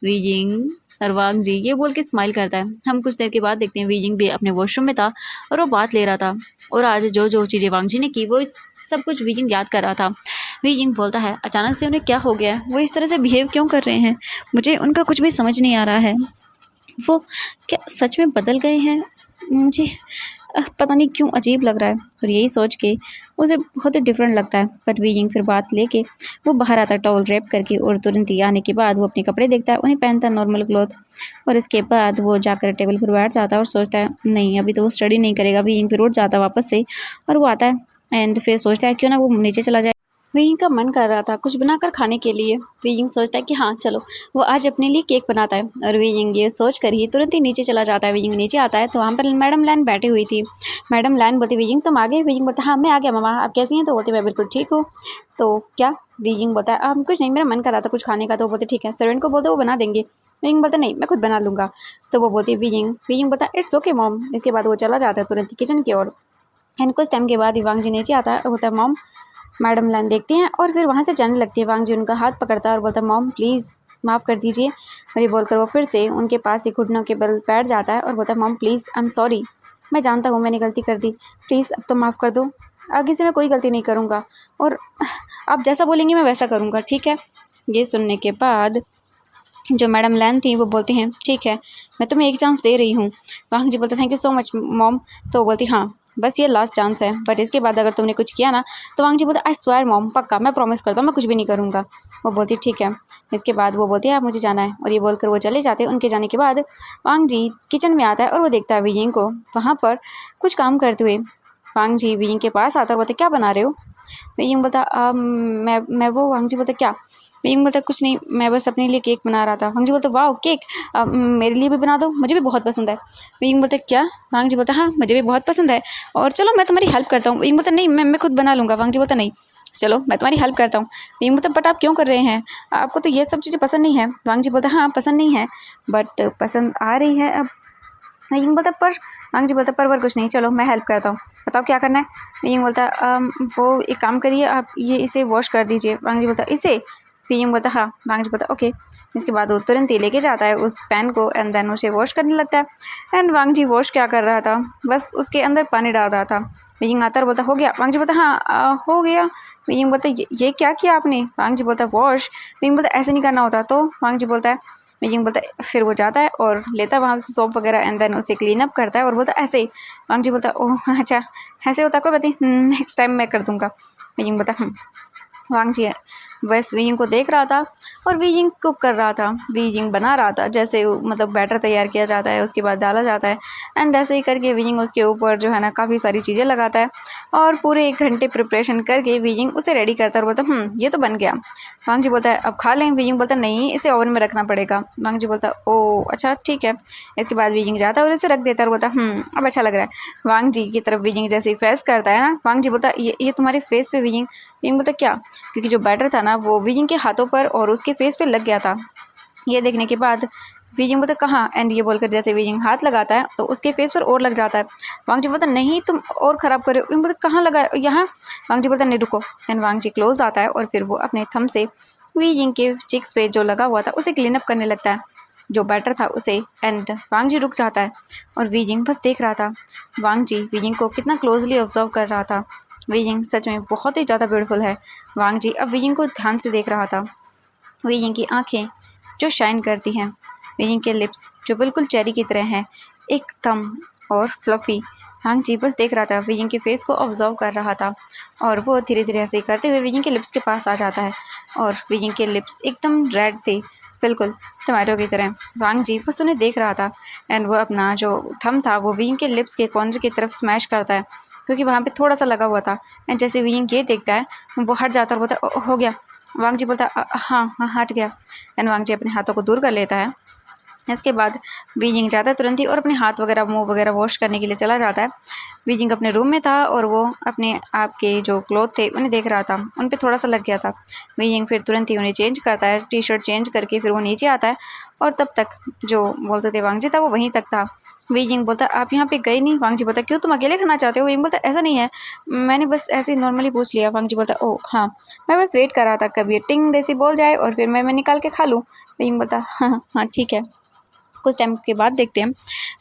वीजिंग। और वांग जी ये बोल के स्माइल करता है। हम कुछ देर के बाद देखते हैं वीजिंग भी अपने वॉशरूम में था और वो बात ले रहा था, और आज जो जो चीज़ें वांग जी ने की वो सब कुछ वीजिंग याद कर रहा था। वीजिंग बोलता है अचानक से उन्हें क्या हो गया है, वो इस तरह से बिहेव क्यों कर रहे हैं, मुझे उनका कुछ भी समझ नहीं आ रहा है। वो क्या सच में बदल गए हैं, मुझे पता नहीं क्यों अजीब लग रहा है। और यही सोच के उसे बहुत ही डिफरेंट लगता है। बट वीजिंग फिर बात लेके वो बाहर आता है टॉवल रैप करके, और तुरंत ही आने के बाद वो अपने कपड़े देखता है, उन्हें पहनता है नॉर्मल क्लॉथ। और इसके बाद वो जाकर टेबल पर बैठ जाता है और सोचता है नहीं अभी तो वो स्टडी नहीं करेगा। वीजिंग फिर उठ जाता है वापस से और वो आता है एंड फिर सोचता है क्यों ना वो नीचे चला जाए। वीजिंग का मन कर रहा था कुछ बनाकर खाने के लिए। वीजिंग सोचता है कि हाँ चलो, वो आज अपने लिए केक बनाता है। और वीजिंग ये सोच कर ही तुरंत ही नीचे चला जाता है। वीजिंग नीचे आता है तो वहाँ पर मैडम लैन बैठी हुई थी। मैडम लैन बोलती वीजिंग तुम आ गए। वीजिंग बोलता हाँ मैं आ गया मामा, आप कैसी हैं। तो बोलती मैं बिल्कुल ठीक हूँ। तो क्या वीजिंग बोलता है कुछ नहीं, मेरा मन कर रहा था कुछ खाने का। तो वो बोलते ठीक है, सर्वेंट को बोलते वो बना देंगे। वीजिंग बोलता नहीं, मैं खुद बना लूँगा। तो वो बोलती है वीजिंग बोलता है इट्स ओके मॉम। इसके बाद वो चला जाता है तुरंत किचन की ओर। एंड कुछ टाइम के बाद वांग जी नीचे आता है और बोलता है मॉम। मैडम लाइन देखती हैं और फिर वहाँ से जाने लगती है। वांग जी उनका हाथ पकड़ता है और बोलता है मॉम प्लीज़ माफ़ कर दीजिए। और ये बोलकर वो फिर से उनके पास ही घुटनों के बल बैठ जाता है और बोलता है mom please I am sorry, मैं जानता हूँ मैंने गलती कर दी, प्लीज़ अब तो माफ़ कर दो, आगे से मैं कोई गलती नहीं करूँगा और आप जैसा बोलेंगे मैं वैसा करूँगा, ठीक है। ये सुनने के बाद जो मैडम लैन थी वो बोलती हैं ठीक है, मैं तुम्हें एक चांस दे रही हूँ। वांग जी बोलते thank you so much mom. तो वो बोलती हाँ बस ये लास्ट चांस है, बट इसके बाद अगर तुमने कुछ किया ना। तो वांग जी बोलते आई स्वेयर मॉम, पक्का मैं प्रॉमिस करता हूँ मैं कुछ भी नहीं करूँगा। वो बोलती ठीक है। इसके बाद वो बोलती है आप मुझे जाना है, और ये बोलकर वो चले जाते हैं। उनके जाने के बाद वांग जी किचन में आता है और वो देखता है वीजिंग को वहाँ पर कुछ काम करते हुए। वांग जी वीजिंग के पास आता है और बोलते क्या बना रहे हो। वीजिंग बोलता मैं वो। वांग जी बोलते क्या। वीजिंग बोलता कुछ नहीं, मैं बस अपने लिए केक बना रहा था। वांग जी बोलता वाह केक, मेरे लिए भी बना दो, मुझे भी बहुत पसंद है। वीजिंग बोलता क्या। वांग जी बोलता हाँ मुझे भी बहुत पसंद है, और चलो मैं तुम्हारी हेल्प करता हूँ। वीजिंग बोलता नहीं मैं खुद बना लूँगा। वांग जी बोलता नहीं चलो मैं तुम्हारी हेल्प करता हूँ। वीजिंग बोलता बट आप क्यों कर रहे हैं, आपको तो ये सब चीज़ें पसंद नहीं है। वांग जी बोलता हाँ पसंद नहीं है, बट पसंद आ रही है अब। वीजिंग बोलता पर। वांग जी बोलता पर कुछ नहीं, चलो मैं हेल्प करता हूँ, बताओ क्या करना है। वीजिंग बोलता वो एक काम करिए आप ये इसे वॉश कर दीजिए। वांग जी बोलता इसे। वीजिंग बोलता हाँ। वांग जी बोलता ओके। इसके बाद वो तुरंत ही लेके जाता है उस पैन को एंड देन उसे वॉश करने लगता है। एंड वांग जी वॉश क्या कर रहा था, बस उसके अंदर पानी डाल रहा था। वीजिंग आता है बोलता हो गया। वांग जी बोलता हाँ हो गया। वीजिंग बोलता ये क्या किया आपने। वांग जी बोलता वॉश। वीजिंग बोलता ऐसे नहीं करना होता। तो वांग जी बोलता है वीजिंग बोलता है फिर वो जाता है और लेता है वहाँ से सोप वगैरह एंड देन उसे क्लीन अप करता है और बोलता है ऐसे ही। वांग जी बोलता है ओह अच्छा ऐसे होता, कोई बात नहीं नेक्स्ट टाइम मैं कर दूँगा। वीजिंग बोलता वांग जी बस वीजिंग को देख रहा था और वीजिंग कुक कर रहा था, वीजिंग बना रहा था। जैसे मतलब बैटर तैयार किया जाता है उसके बाद डाला जाता है एंड ऐसे ही करके वीजिंग उसके ऊपर जो है ना काफ़ी सारी चीज़ें लगाता है और पूरे 1 घंटे प्रिपरेशन करके वीजिंग उसे रेडी करता है और बोलता ये तो बन गया। वांग जी बोलता है अब खा लें। वीजिंग बोलता नहीं इसे ओवन में रखना पड़ेगा। वांग जी बोलता ओ अच्छा ठीक है। इसके बाद वीजिंग जाता है और इसे रख देता है और बोलता अब अच्छा लग रहा है। वांग जी की तरफ वीजिंग जैसे ही फेस करता है ना, वांग जी बोलता ये तुम्हारे फेस पे वीजिंग। वीजिंग बोलता क्या, क्योंकि जो बैटर था ना वो वीजिंग के हाथों पर और उसके फेस पे लग गया था। ये देखने के बाद वीजिंग बोलता कहाँ, एंड ये बोलकर जैसे वीजिंग हाथ लगाता है तो उसके फेस पर और लग जाता है। वांग जी बोलता नहीं तुम और ख़राब कर रहे हो। बोलता कहाँ लगा यहाँ। वांग जी बोलता नहीं रुको। एंड वांग जी क्लोज आता है और फिर वो अपने थंब से वीजिंग के चिक्स पे जो लगा हुआ था उसे क्लीन अप करने लगता है, जो बैटर था उसे। एंड वांग जी रुक जाता है और वीजिंग बस देख रहा था। वांग जी वीजिंग को कितना क्लोजली ऑब्जर्व कर रहा था। वीजिंग सच में बहुत ही ज़्यादा ब्यूटीफुल है। वांग जी अब वीजिंग को ध्यान से देख रहा था। वीजिंग की आंखें जो शाइन करती हैं, वीजिंग के लिप्स जो बिल्कुल चेरी की तरह हैं, एकदम और फ्लफ़ी। वांग जी बस देख रहा था, वीजिंग के फेस को ऑब्जर्व कर रहा था और वो धीरे धीरे ऐसे ही करते हुए वीजिंग के लिप्स के पास आ जाता है और वीजिंग के लिप्स एकदम रेड थे, बिल्कुल टमाटो की तरह। वांग जी बस उन्हें देख रहा था एंड वो अपना जो थंब था वो वीजिंग के लिप्स के कॉर्नर की तरफ स्मैश करता है, क्योंकि वहाँ पे थोड़ा सा लगा हुआ था। एंड जैसे वीजिंग ये देखता है वो हट जाता है और बोलता हो गया। वांग जी बोलता हाँ हाँ हट गया। एंड वांग जी अपने हाथों को दूर कर लेता है। इसके बाद वीजिंग जाता है तुरंत ही और अपने हाथ वगैरह मुंह वगैरह वॉश करने के लिए चला जाता है। वीजिंग अपने रूम में था और वो अपने आप के जो क्लॉथ थे उन्हें देख रहा था, उन पे थोड़ा सा लग गया था। वीजिंग फिर तुरंत ही उन्हें चेंज करता है, टी शर्ट चेंज करके फिर वो नीचे आता है और तब तक जो बोलते थे वांग जी था वो वहीं तक था। वीजिंग बोलता आप यहाँ पे गए नहीं। वांग जी बोलता क्यों, तुम अकेले खाना चाहते हो। वीजिंग बोलता ऐसा नहीं है, मैंने बस ऐसे ही नॉर्मली पूछ लिया। वांग जी बोलता ओह हाँ, मैं बस वेट कर रहा था कभी टिंग देसी बोल जाए और फिर मैं निकाल के खा लूँ। वीजिंग बोलता हाँ हाँ ठीक है। कुछ टाइम के बाद देखते हैं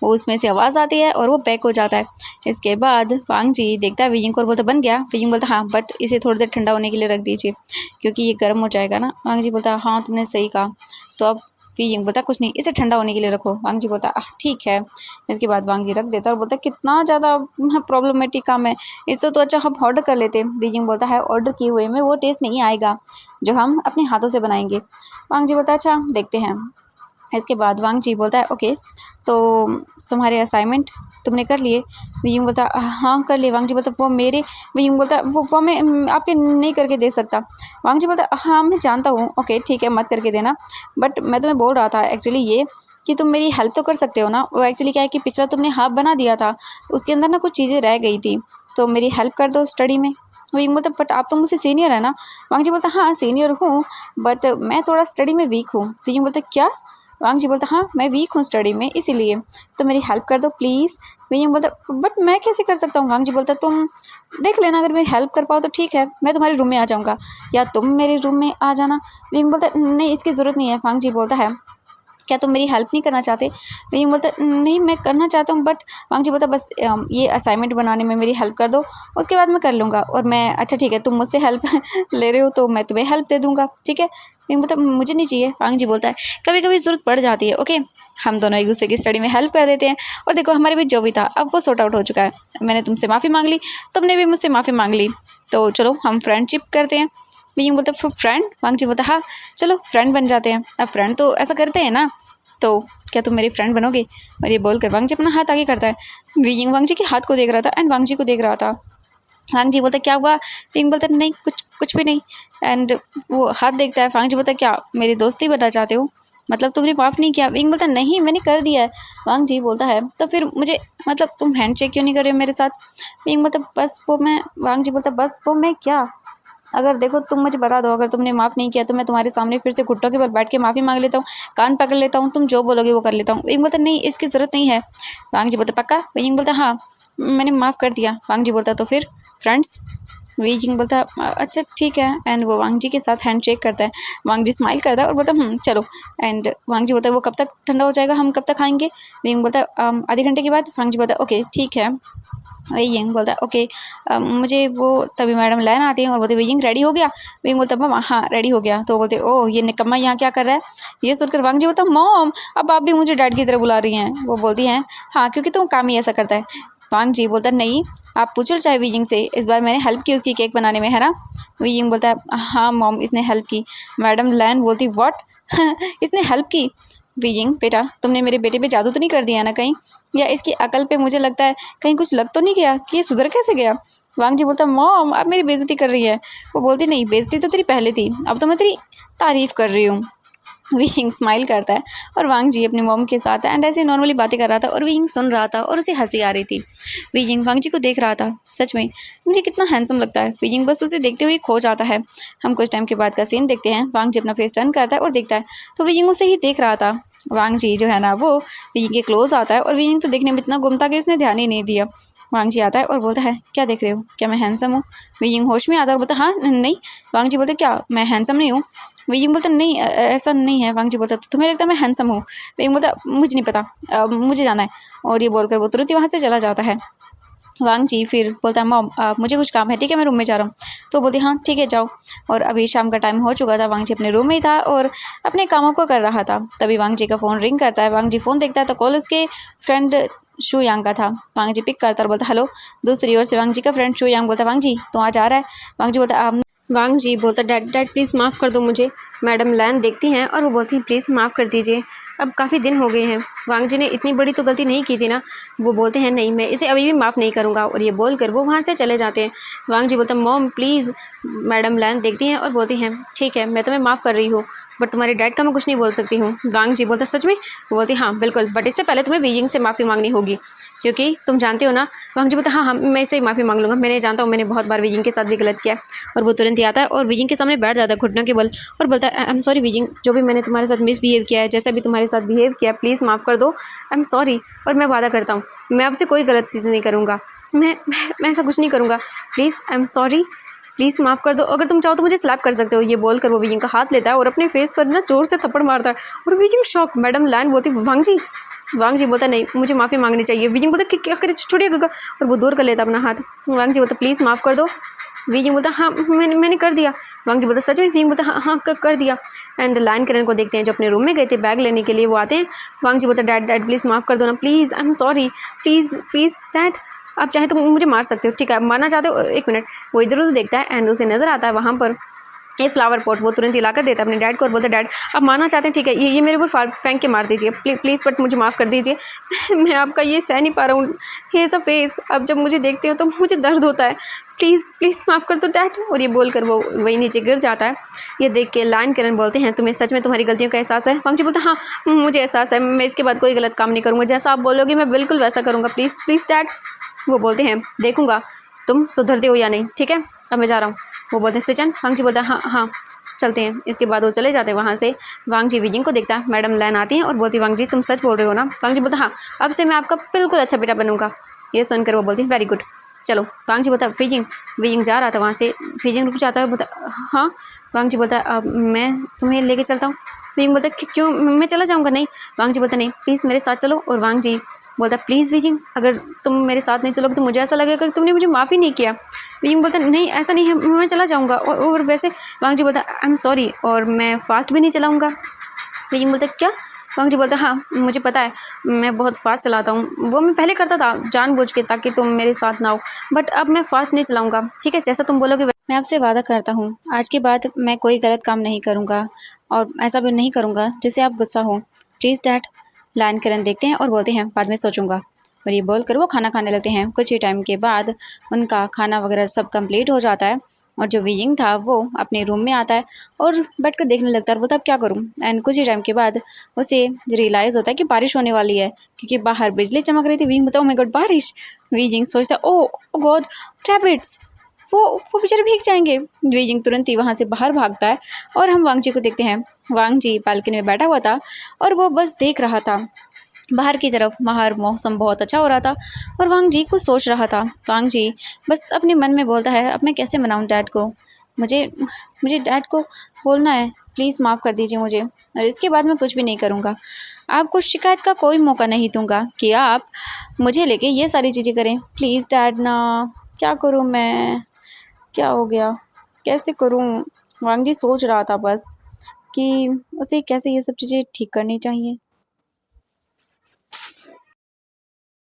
वो उसमें से आवाज़ आती है और वो पैक हो जाता है। इसके बाद वांग जी देखता है वीजिंग को और बोलता बन गया। वीजिंग बोलता हाँ बट इसे थोड़ी देर ठंडा होने के लिए रख दीजिए क्योंकि ये गर्म हो जाएगा ना। वांग जी बोलता हाँ तुमने सही कहा। तो अब वीजिंग बोलता कुछ नहीं, इसे ठंडा होने के लिए रखो। वांग जी बोलता ठीक है। इसके बाद वांग जी रख देता और बोलता कितना ज़्यादा प्रॉब्लमेटिक काम है, इस तो अच्छा हम ऑर्डर कर लेते। वीजिंग बोलता है ऑर्डर किए हुए में वो टेस्ट नहीं आएगा जो हम अपने हाथों से बनाएंगे। वांग जी बोलता अच्छा देखते हैं। इसके बाद वांग जी बोलता है ओके तो तुम्हारे असाइनमेंट तुमने कर लिए। वीजिंग बोलता हाँ कर लिए। वांग जी बोलता वो मेरे। वीजिंग बोलता वो मैं आपके नहीं करके दे सकता। वांग जी बोलता हाँ मैं जानता हूँ, ओके ठीक है मत करके देना, बट मैं तुम्हें बोल रहा था एक्चुअली ये कि तुम मेरी हेल्प तो कर सकते हो ना। वो एक्चुअली क्या है कि पिछला तुमने हाफ बना दिया था, उसके अंदर ना कुछ चीज़ें रह गई थी, तो मेरी हेल्प कर दो स्टडी में। विंग बोलता बट आप तो मुझसे सीनियर है ना। वांग जी बोलता हाँ सीनियर हूँ, बट मैं थोड़ा स्टडी में वीक हूँ। विंग बोलता क्या? वांग जी बोलता हाँ मैं वीक हूँ स्टडी में, इसीलिए तो मेरी हेल्प कर दो प्लीज़। विंग बोलता बट मैं कैसे कर सकता हूँ? वांग जी बोलता तुम देख लेना, अगर मेरी हेल्प कर पाओ तो ठीक है, मैं तुम्हारे रूम में आ जाऊँगा या तुम मेरे रूम में आ जाना। विंग बोलता नहीं इसकी ज़रूरत नहीं है। वांग जी बोलता है क्या तुम मेरी हेल्प नहीं करना चाहते? विंग बोलता नहीं मैं करना चाहता हूँ, बट वांग जी बोलता बस ये असाइनमेंट बनाने में मेरी हेल्प कर दो, उसके बाद मैं कर लूँगा। और मैं अच्छा ठीक है तुम मुझसे हेल्प ले रहे हो तो मैं तुम्हें हेल्प दे दूँगा, ठीक है। विंग बोलता मुझे नहीं चाहिए। वांग जी बोलता है कभी कभी ज़रूरत पड़ जाती है, ओके हम दोनों एक दूसरे की स्टडी में हेल्प कर देते हैं। और देखो हमारे बीच जो भी था अब वो सॉर्ट आउट हो चुका है, मैंने तुमसे माफ़ी मांग ली, तुमने भी मुझसे माफ़ी मांग ली, तो चलो हम फ्रेंडशिप करते हैं। विंग बोलता फ्रेंड? वांग जी बोलता हाँ चलो फ्रेंड बन जाते हैं, अब फ्रेंड तो ऐसा करते हैं ना, तो क्या तुम मेरी फ्रेंड बनोगे? और ये बोलकर वांग जी अपना हाथ आगे करता है। विंग वांग जी के हाथ को देख रहा था एंड वांग जी को देख रहा था। वांग जी बोलता क्या हुआ? विंग बोलता नहीं कुछ कुछ भी नहीं। एंड वो हाथ देखता है। वांग जी बोलता क्या मेरी दोस्ती बनना चाहते हो? मतलब तुमने माफ़ नहीं किया? विंग बोलता नहीं मैंने कर दिया है। वांग जी बोलता है तो फिर मुझे मतलब तुम हैंड शेक क्यों नहीं कर रहे हो मेरे साथ? विंग बोलता बस वो मैं। वांग जी बोलता बस वो मैं क्या? अगर देखो तुम मुझे बता दो, अगर तुमने माफ़ नहीं किया तो मैं तुम्हारे सामने फिर से घुटनों के बल बैठ के माफ़ी मांग लेता हूँ, कान पकड़ लेता हूँ, तुम जो बोलोगे वो कर लेता हूँ। विंग बोलता नहीं इसकी ज़रूरत नहीं है। वांग जी बोलता पक्का? विंग बोलता हाँ मैंने माफ़ कर दिया। वांग जी बोलता तो फिर फ्रेंड्स? विंग बोलता अच्छा ठीक है। एंड वो वांग जी के साथ हैंड शेक करता है। वांग जी स्माइल करता है और बोलता चलो। एंड वांग जी बोलता है वो कब तक ठंडा हो जाएगा, हम कब तक खाएंगे? विंग बोलता है आधे घंटे के बाद। वांग जी बोलता है ओके ठीक है। वही यंग बोलता है ओके मुझे वो तभी मैडम लाइन आती हैं और बोलते यंग रेडी हो गया? विंग बोलता मम हाँ रेडी हो गया। तो बोलते ओह ये निकम्मा यहाँ क्या कर रहा है? ये सुनकर वांग जी बोलता मॉम अब आप भी मुझे डैड की तरह बुला रही हैं। वो बोलती हैं हाँ क्योंकि तुम काम ही ऐसा करता है। वांग जी बोलता नहीं आप पूछो चाहे विजिंग से, इस बार मैंने हेल्प की उसकी केक बनाने में, है ना? विजिंग बोलता है हाँ मॉम इसने हेल्प की। मैडम लैन बोलती व्हाट इसने हेल्प की? विजिंग बेटा तुमने मेरे बेटे पे जादू तो नहीं कर दिया ना कहीं, या इसकी अकल पे मुझे लगता है कहीं कुछ लग तो नहीं गया कि ये सुधर कैसे गया? वांग जी बोलता मॉम आप मेरी बेइज्जती कर रही है। वो बोलती नहीं बेइज्जती तो तेरी पहले थी, अब तो मैं तेरी तारीफ़ कर रही हूँ। विशिंग स्माइल करता है और वांग जी अपनी मॉम के साथ एंड ऐसे नॉर्मली बातें कर रहा था और विंग सुन रहा था और उसे हंसी आ रही थी। विजिंग वांग जी को देख रहा था, सच में मुझे कितना हैंडसम लगता है। विजिंग बस उसे देखते हुए खो जाता है। हम कुछ टाइम के बाद का सीन देखते हैं। वांग जी अपना फेस टर्न करता है और देखता है तो विजिंग उसे ही देख रहा था। वांग जी जो है ना वो विजिंग के क्लोज आता है और विजिंग तो देखने में इतना गुम था कि उसने ध्यान ही नहीं दिया। वांग जी आता है और बोलता है क्या देख रहे हो, क्या मैं हैंडसम हूँ? विजिंग होश में आता है और बोलता हाँ नहीं। वांग जी बोलते क्या मैं हैंडसम नहीं हूँ? विजिंग बोलता नहीं ऐसा नहीं है। वांग जी बोलता तुम्हें लगता है मैं हैंडसम हूँ? विजिंग बोलता मुझे नहीं पता, मुझे जाना है। और ये बोलकर वो तुरंत ही वहाँ से चला जाता है। वांग जी फिर बोलता है मॉम मुझे कुछ काम है, ठीक है मैं रूम में जा रहा हूँ। तो बोलती हाँ ठीक है जाओ। और अभी शाम का टाइम हो चुका था। वांग जी अपने रूम में ही था और अपने कामों को कर रहा था। तभी वांग जी का फ़ोन रिंग करता है। वांग जी फ़ोन देखता है तो कॉल उसके फ्रेंड शू यांग का था। वांग जी पिक करता और बोलता हेलो। दूसरी ओर से वांग जी का फ्रेंड शू यांग बोलता वांग जी तो आज आ रहा है? वांग जी बोलता वांग जी बोलता डैड डैड प्लीज़ माफ़ कर दो मुझे। मैडम लैन देखती हैं और वो बोलती हैं प्लीज़ माफ़ कर दीजिए, अब काफ़ी दिन हो गए हैं। वांग जी ने इतनी बड़ी तो गलती नहीं की थी ना। वो बोलते हैं नहीं मैं इसे अभी भी माफ़ नहीं करूँगा और ये बोलकर वो वहाँ से चले जाते हैं। वांग जी बोलता मॉम प्लीज़। मैडम लैन देखती हैं और बोलती हैं ठीक है मैं तुम्हें माफ़ कर रही हूँ, बट तुम्हारे डैड का मैं कुछ नहीं बोल सकती हूँ। वांग जी बोलता सच में? वो बोलती हाँ बिल्कुल, बट इससे पहले तुम्हें बीजिंग से माफ़ी मांगनी होगी क्योंकि तुम जानते हो ना। वांग जी बोलता हाँ हाँ मैं इससे माफ़ी मांग लूँगा, मैंने जानता हूँ मैंने बहुत बार बीजिंग के साथ भी गलत किया। और वो तुरंत ही आता है और बीजिंग के सामने बैठ जाता है घुटनों के बल और बोलता है आई एम सॉरी बीजिंग, जो भी मैंने तुम्हारे साथ मिसबिहेव किया है, जैसा भी तुम्हारे साथ बिहेव किया प्लीज़ माफ़ कर दो। आई एम सॉरी और मैं वादा करता हूँ मैं आपसे कोई गलत चीज़ नहीं करूँगा, मैं ऐसा कुछ नहीं करूँगा, please I am sorry, please माफ़ कर दो। अगर तुम चाहो तो मुझे स्लैप कर सकते हो। ये बोलकर वो विजिंग का हाथ लेता है और अपने फेस पर ना जोर से थप्पड़ मारता है और विजिंग शॉक। मैडम लैन बोलती वांग जी। वांग जी बोलता नहीं मुझे माफ़ी मांगनी चाहिए। विजिंग बोलता कि क्या करे छोड़िए गगा और वो दूर कर लेता अपना हाथ। वांग जी बोलता प्लीज़ माफ़ कर दो। विजिंग बोलता हाँ मैंने कर दिया। वांग जी बोलता सच में? विजिंग बोलता हाँ हाँ कर दिया। एंड लाइन करण को देखते हैं जो अपने रूम में गए थे बैग लेने के लिए, वो आते हैं। वांग जी बोलता डैड डैड प्लीज़ माफ़ कर दो ना, please I am sorry, please please dad आप चाहे तो मुझे मार सकते हो, ठीक है मारना चाहते हो? एक मिनट। वो इधर उधर देखता है एंड उसे नज़र आता है वहाँ पर एक फ्लावर पॉट। वो तुरंत हिला कर देता है अपने डैड को और बोलता डैड आप मारना चाहते हैं ठीक है, ये मेरे ऊपर फेंक के मार दीजिए प्लीज़, बट मुझे माफ़ कर दीजिए। मैं आपका ये सह नहीं पा रहा हूँ, ये सब फेस अब जब मुझे देखते हो तो मुझे दर्द होता है, प्लीज़ प्लीज़ माफ़ कर दो डैड। और ये बोलकर वो वही नीचे गिर जाता है। ये देख के लाइन करण बोलते हैं तुम्हें सच में तुम्हारी गलतियों का एहसास है? वांग जी बोलता हाँ मुझे एहसास है, मैं इसके बाद कोई गलत काम नहीं करूँगा, जैसा आप बोलोगे मैं बिल्कुल वैसा करूँगा, प्लीज़ प्लीज़ डैड। वो बोलते हैं देखूँगा तुम सुधरते हो या नहीं, ठीक है अब मैं जा रहा हूँ। वो बोलते हैं सिचन, वांग जी बोलता है हाँ हाँ चलते हैं। इसके बाद वो चले जाते हैं वहाँ से। वांग जी विजिंग को देखता है, मैडम लैन आती हैं और बोलती है वांग जी तुम सच बोल रहे हो ना? वांग जी बोलता हाँ, अब से मैं आपका बिल्कुल अच्छा बेटा बनूंगा। ये सुनकर वो बोलती है वेरी गुड, चलो। वांग जी बोलता है विजिंग, विजिंग जा रहा था वहाँ से। विजिंग रुक जाता है, बोलता हाँ। वांग जी बोलता है अब मैं तुम्हें लेके चलता हूँ। विजिंग बोलता है क्यों, मैं चला जाऊँगा। नहीं। वांग जी बोलता नहीं प्लीज़ मेरे साथ चलो। और वांग जी बोलता प्लीज़ विजिंग, अगर तुम मेरे साथ नहीं चलोगे तो मुझे ऐसा लगेगा कि तुमने मुझे माफ़ी नहीं किया। विजिंग बोलता नहीं ऐसा नहीं है, मैं चला जाऊँगा। और वैसे वांग जी बोलता आई एम सॉरी, और मैं फास्ट भी नहीं चलाऊँगा। विजिंग बोलता क्या? वांग जी बोलता हाँ मुझे पता है, मैं बहुत फास्ट चलाता हूँ, वो मैं पहले करता था जानबूझ के ताकि तुम मेरे साथ ना हो, बट अब मैं फास्ट नहीं चलाऊँगा। ठीक है, जैसा तुम बोलोगे। मैं आपसे वादा करता हूँ आज के बाद मैं कोई गलत काम नहीं करूँगा और ऐसा भी नहीं करूँगा जिससे आप गुस्सा हो। Please dad. लायन किरण देखते हैं और बोलते हैं बाद में सोचूंगा। और ये बोलकर वो खाना खाने लगते हैं। कुछ ही टाइम के बाद उनका खाना वगैरह सब कंप्लीट हो जाता है और जो विजिंग था वो अपने रूम में आता है और बैठकर देखने लगता है और बोलता अब क्या करूँ। एंड कुछ ही टाइम के बाद उसे रियलाइज़ होता है कि बारिश होने वाली है क्योंकि बाहर बिजली चमक रही थी। विजिंग बताओ माय गॉड बारिश। विजिंग सोचता ओ गॉड रैबिट्स, वो बेचारे भीग जाएंगे। विजिंग तुरंत ही वहाँ से बाहर भागता है और हम वांग जी को देखते हैं। वांग जी बालकनी में बैठा हुआ था और वो बस देख रहा था बाहर की तरफ। बाहर मौसम बहुत अच्छा हो रहा था और वांग जी कुछ सोच रहा था। वांग जी बस अपने मन में बोलता है अब मैं कैसे मनाऊं डैड को, मुझे मुझे डैड को बोलना है प्लीज़ माफ़ कर दीजिए मुझे, और इसके बाद मैं कुछ भी नहीं करूँगा। आपको शिकायत का कोई मौका नहीं दूंगा कि आप मुझे लेके ये सारी चीज़ें करें। प्लीज़ डैड ना, क्या करूँ मैं, क्या हो गया, कैसे करूँ। वांग जी सोच रहा था बस कि उसे कैसे ये सब चीज़ें ठीक करनी चाहिए।